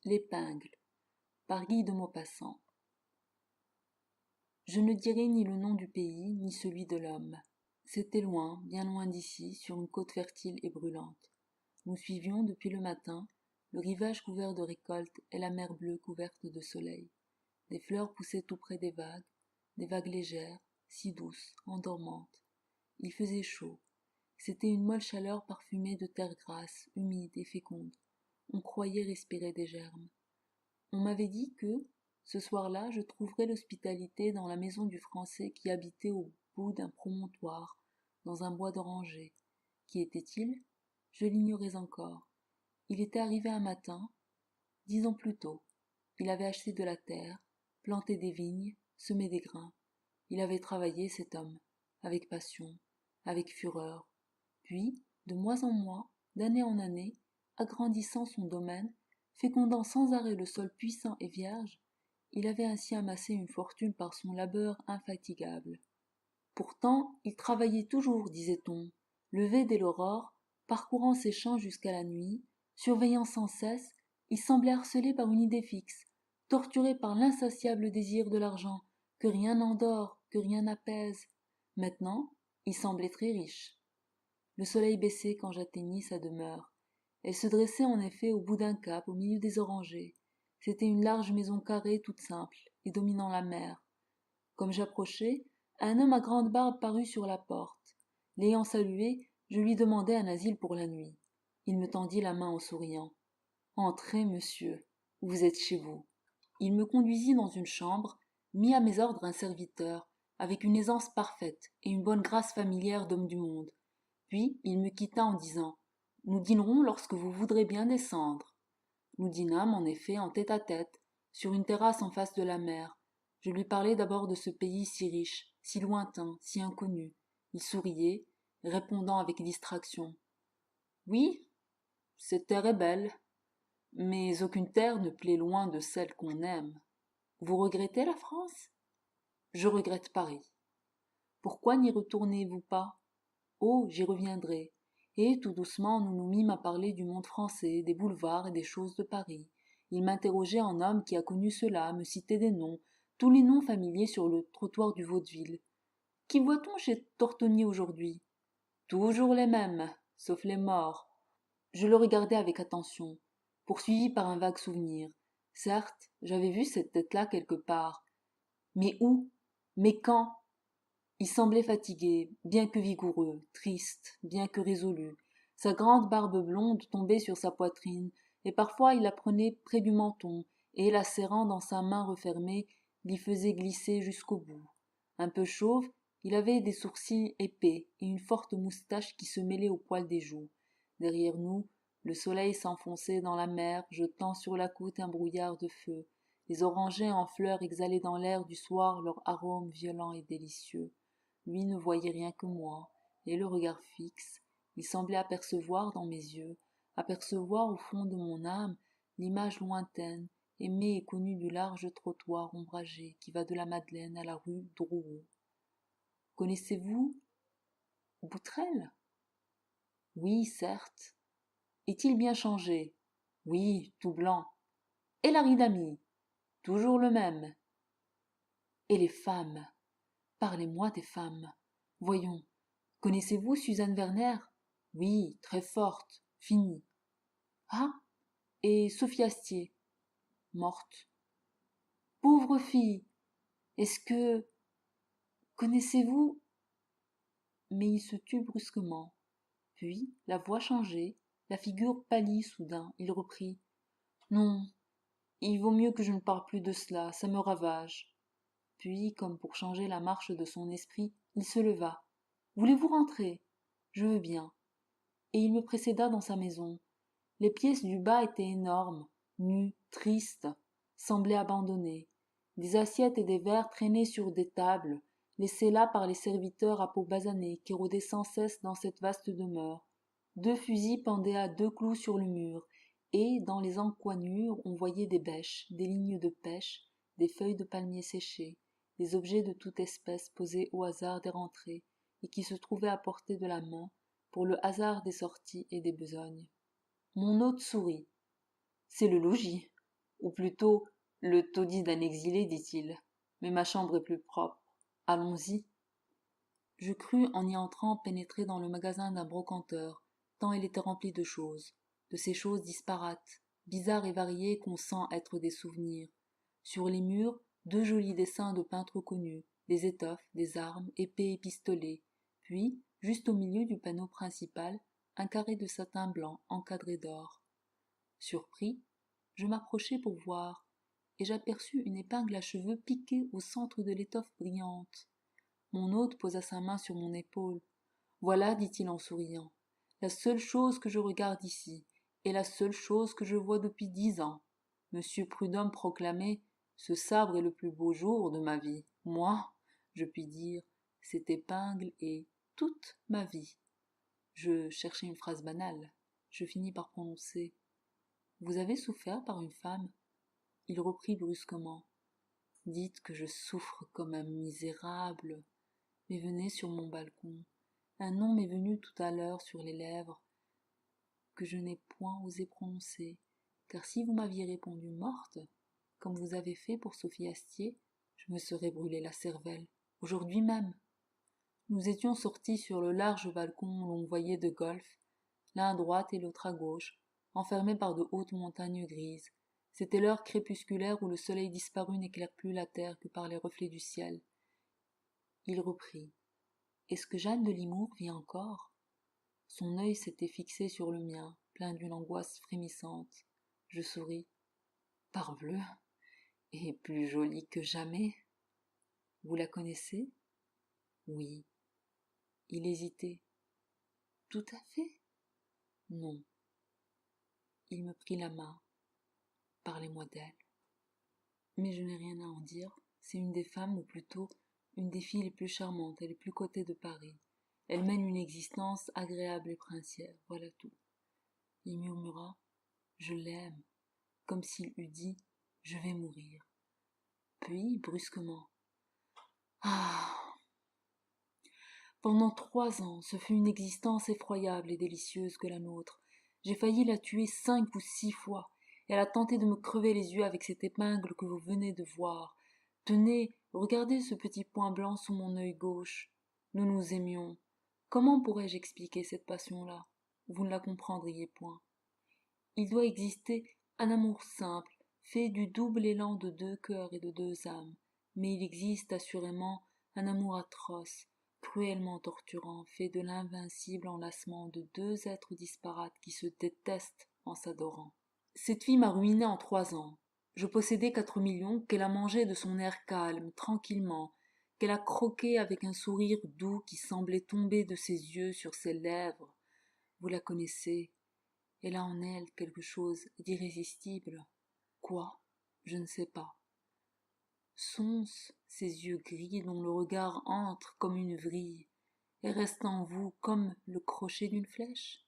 L'Épingle, par Guy de Maupassant. Je ne dirai ni le nom du pays, ni celui de l'homme. C'était loin, bien loin d'ici, sur une côte fertile et brûlante. Nous suivions, depuis le matin, le rivage couvert de récoltes et la mer bleue couverte de soleil. Des fleurs poussaient tout près des vagues légères, si douces, endormantes. Il faisait chaud. C'était une molle chaleur parfumée de terre grasse, humide et féconde. On croyait respirer des germes. On m'avait dit que, ce soir-là, je trouverais l'hospitalité dans la maison du Français qui habitait au bout d'un promontoire, dans un bois d'orangers. Qui était-il? Je l'ignorais encore. Il était arrivé un matin, 10 ans plus tôt. Il avait acheté de la terre, planté des vignes, semé des grains. Il avait travaillé, cet homme, avec passion, avec fureur. Puis, de mois en mois, d'année en année, agrandissant son domaine, fécondant sans arrêt le sol puissant et vierge, il avait ainsi amassé une fortune par son labeur infatigable. Pourtant, il travaillait toujours, disait-on, levé dès l'aurore, parcourant ses champs jusqu'à la nuit, surveillant sans cesse, il semblait harcelé par une idée fixe, torturé par l'insatiable désir de l'argent, que rien n'endort, que rien n'apaise. Maintenant, il semblait très riche. Le soleil baissait quand j'atteignis sa demeure. Elle se dressait en effet au bout d'un cap, au milieu des orangers. C'était une large maison carrée toute simple, et dominant la mer. Comme j'approchai, un homme à grande barbe parut sur la porte. L'ayant salué, je lui demandai un asile pour la nuit. Il me tendit la main en souriant. Entrez, monsieur, vous êtes chez vous. Il me conduisit dans une chambre, mit à mes ordres un serviteur, avec une aisance parfaite et une bonne grâce familière d'homme du monde. Puis il me quitta en disant « Nous dînerons lorsque vous voudrez bien descendre. » Nous dînâmes en effet en tête-à-tête, sur une terrasse en face de la mer. Je lui parlai d'abord de ce pays si riche, si lointain, si inconnu. Il souriait, répondant avec distraction. « Oui, cette terre est belle, mais aucune terre ne plaît loin de celle qu'on aime. Vous regrettez la France? Je regrette Paris. Pourquoi n'y retournez-vous pas? Oh, j'y reviendrai. Et tout doucement nous nous mîmes à parler du monde français, des boulevards et des choses de Paris. Il m'interrogeait en homme qui a connu cela, me citait des noms, tous les noms familiers sur le trottoir du Vaudeville. Qui voit-on chez Tortoni aujourd'hui? Toujours les mêmes, sauf les morts. Je le regardais avec attention, poursuivi par un vague souvenir. Certes, j'avais vu cette tête-là quelque part. Mais où? Mais quand? Il semblait fatigué, bien que vigoureux, triste, bien que résolu. Sa grande barbe blonde tombait sur sa poitrine, et parfois il la prenait près du menton, et la serrant dans sa main refermée, l'y faisait glisser jusqu'au bout. Un peu chauve, il avait des sourcils épais et une forte moustache qui se mêlait aux poils des joues. Derrière nous, le soleil s'enfonçait dans la mer, jetant sur la côte un brouillard de feu. Les orangers en fleurs exhalaient dans l'air du soir leur arôme violent et délicieux. Lui ne voyait rien que moi, et le regard fixe, il semblait apercevoir dans mes yeux, apercevoir au fond de mon âme l'image lointaine, aimée et connue du large trottoir ombragé qui va de la Madeleine à la rue Drouot. Connaissez-vous Boutrel? Oui, certes. Est-il bien changé? Oui, tout blanc. Et la Ridamie? Toujours le même. Et les femmes? Parlez-moi des femmes. Voyons, connaissez-vous Suzanne Werner? Oui, très forte, finie. Ah, et Sophie Astier? Morte. Pauvre fille! Est-ce que... Connaissez-vous... Mais il se tut brusquement. Puis, la voix changeait, la figure pâlit soudain. Il reprit. Non, il vaut mieux que je ne parle plus de cela, ça me ravage. Puis, comme pour changer la marche de son esprit, il se leva. Voulez-vous rentrer? Je veux bien. Et il me précéda dans sa maison. Les pièces du bas étaient énormes, nues, tristes, semblaient abandonnées. Des assiettes et des verres traînaient sur des tables, laissés là par les serviteurs à peau basanée qui rôdaient sans cesse dans cette vaste demeure. 2 fusils pendaient à 2 clous sur le mur, et, dans les encoignures, on voyait des bêches, des lignes de pêche, des feuilles de palmier séchées, des objets de toute espèce posés au hasard des rentrées, et qui se trouvaient à portée de la main, pour le hasard des sorties et des besognes. Mon hôte sourit. C'est le logis. Ou plutôt, le taudis d'un exilé, dit-il. Mais ma chambre est plus propre. Allons-y. Je crus, en y entrant, pénétrer dans le magasin d'un brocanteur, tant il était rempli de choses, de ces choses disparates, bizarres et variées qu'on sent être des souvenirs. Sur les murs, deux jolis dessins de peintres connus, des étoffes, des armes, épées et pistolets, puis, juste au milieu du panneau principal, un carré de satin blanc encadré d'or. Surpris, je m'approchai pour voir, et j'aperçus une épingle à cheveux piquée au centre de l'étoffe brillante. Mon hôte posa sa main sur mon épaule. Voilà, dit-il en souriant, la seule chose que je regarde ici, et la seule chose que je vois depuis 10 ans. Monsieur Prudhomme proclamait: ce sabre est le plus beau jour de ma vie. Moi, je puis dire, cette épingle est toute ma vie. Je cherchais une phrase banale. Je finis par prononcer: vous avez souffert par une femme? Il reprit brusquement: dites que je souffre comme un misérable. Mais venez sur mon balcon. Un nom m'est venu tout à l'heure sur les lèvres, que je n'ai point osé prononcer, car si vous m'aviez répondu morte, comme vous avez fait pour Sophie Astier, je me serais brûlé la cervelle, aujourd'hui même. Nous étions sortis sur le large balcon où l'on voyait de golfe, l'un à droite et l'autre à gauche, enfermés par de hautes montagnes grises. C'était l'heure crépusculaire où le soleil disparu n'éclaire plus la terre que par les reflets du ciel. Il reprit: est-ce que Jeanne de Limours vit encore? Son œil s'était fixé sur le mien, plein d'une angoisse frémissante. Je souris. Parbleu, et plus jolie que jamais. Vous la connaissez? Oui. Il hésitait. Tout à fait? Non. Il me prit la main. Parlez-moi d'elle. Mais je n'ai rien à en dire. C'est une des femmes, ou plutôt une des filles les plus charmantes et les plus cotées de Paris. Elle mène une existence agréable et princière, voilà tout. Il murmura: je l'aime, comme s'il eût dit: je vais mourir. Puis, brusquement: ah! Pendant 3 ans, ce fut une existence effroyable et délicieuse que la nôtre. J'ai failli la tuer 5 ou 6 fois. Elle a tenté de me crever les yeux avec cette épingle que vous venez de voir. Tenez, regardez ce petit point blanc sous mon œil gauche. Nous nous aimions. Comment pourrais-je expliquer cette passion-là? Vous ne la comprendriez point. Il doit exister un amour simple, fait du double élan de 2 cœurs et de 2 âmes, mais il existe assurément un amour atroce, cruellement torturant, fait de l'invincible enlacement de 2 êtres disparates qui se détestent en s'adorant. Cette fille m'a ruiné en 3 ans. Je possédais 4 millions qu'elle a mangés de son air calme, tranquillement, qu'elle a croqué avec un sourire doux qui semblait tomber de ses yeux sur ses lèvres. Vous la connaissez. Elle a en elle quelque chose d'irrésistible. Quoi? Je ne sais pas. Sont-ce ces yeux gris dont le regard entre comme une vrille et reste en vous comme le crochet d'une flèche?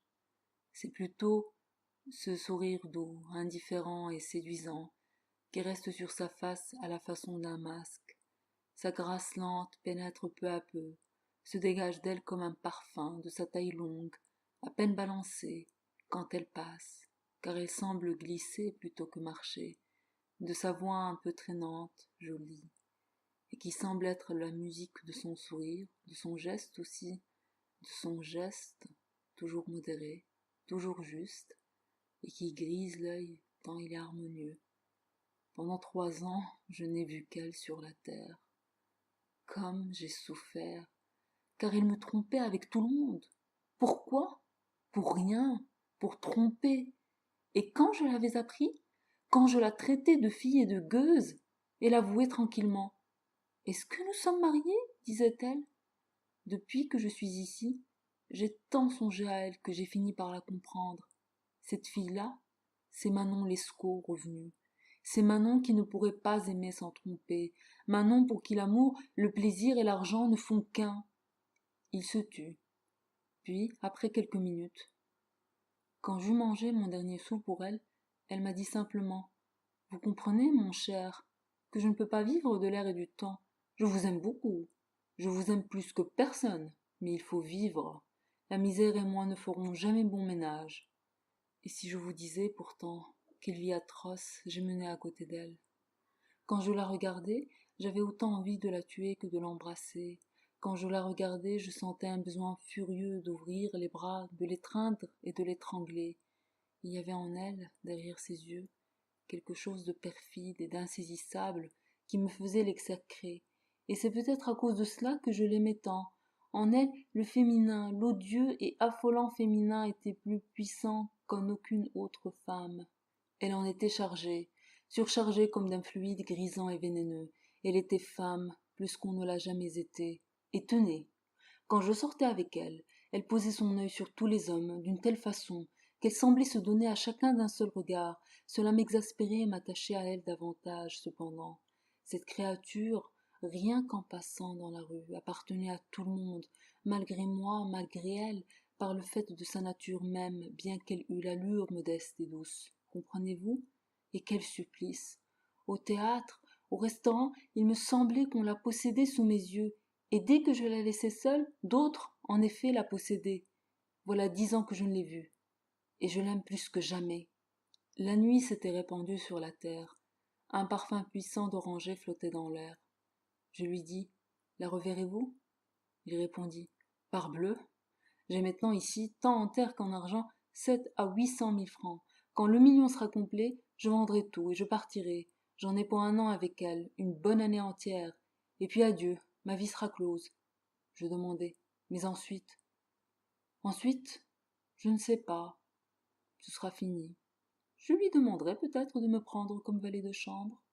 C'est plutôt ce sourire doux, indifférent et séduisant, qui reste sur sa face à la façon d'un masque. Sa grâce lente pénètre peu à peu, se dégage d'elle comme un parfum de sa taille longue, à peine balancée, quand elle passe, car elle semble glisser plutôt que marcher, de sa voix un peu traînante, jolie, et qui semble être la musique de son sourire, de son geste aussi, de son geste, toujours modéré, toujours juste, et qui grise l'œil tant il est harmonieux. Pendant 3 ans, je n'ai vu qu'elle sur la terre. Comme j'ai souffert, car elle me trompait avec tout le monde. Pourquoi? Pour rien, pour tromper. Et quand je l'avais appris, quand je la traitais de fille et de gueuse, elle avouait tranquillement: est-ce que nous sommes mariés? Disait-elle. Depuis que je suis ici, j'ai tant songé à elle que j'ai fini par la comprendre. Cette fille-là, c'est Manon Lescaut revenue. C'est Manon qui ne pourrait pas aimer sans tromper. Manon pour qui l'amour, le plaisir et l'argent ne font qu'un. Il se tut. Puis, après quelques minutes, quand j'eus mangé mon dernier sou pour elle, elle m'a dit simplement: vous comprenez, mon cher, que je ne peux pas vivre de l'air et du temps. Je vous aime beaucoup. Je vous aime plus que personne. Mais il faut vivre. La misère et moi ne ferons jamais bon ménage. Et si je vous disais pourtant Quelle vie atroce j'ai menée à côté d'elle. Quand je la regardais, j'avais autant envie de la tuer que de l'embrasser. Quand je la regardais, je sentais un besoin furieux d'ouvrir les bras, de l'étreindre et de l'étrangler. Il y avait en elle, derrière ses yeux, quelque chose de perfide et d'insaisissable qui me faisait l'exécrer. Et c'est peut-être à cause de cela que je l'aimais tant. En elle, le féminin, l'odieux et affolant féminin était plus puissant qu'en aucune autre femme. Elle en était chargée, surchargée comme d'un fluide grisant et vénéneux. Elle était femme, plus qu'on ne l'a jamais été. Et tenez, quand je sortais avec elle, elle posait son œil sur tous les hommes d'une telle façon qu'elle semblait se donner à chacun d'un seul regard. Cela m'exaspérait et m'attachait à elle davantage, cependant. Cette créature, rien qu'en passant dans la rue, appartenait à tout le monde, malgré moi, malgré elle, par le fait de sa nature même, bien qu'elle eût l'allure modeste et douce. Comprenez-vous? Et quel supplice! Au théâtre, au restaurant, il me semblait qu'on la possédait sous mes yeux, et dès que je la laissais seule, d'autres, en effet, la possédaient. Voilà 10 ans que je ne l'ai vue, et je l'aime plus que jamais. La nuit s'était répandue sur la terre. Un parfum puissant d'oranger flottait dans l'air. Je lui dis, la reverrez-vous? Il répondit, parbleu, j'ai maintenant ici, tant en terre qu'en argent, 7 à 800 000 francs. Quand le million sera complet, je vendrai tout et je partirai. J'en ai pour un an avec elle, une bonne année entière. Et puis adieu, ma vie sera close. Je demandai, mais ensuite? Ensuite, je ne sais pas. Ce sera fini. Je lui demanderai peut-être de me prendre comme valet de chambre.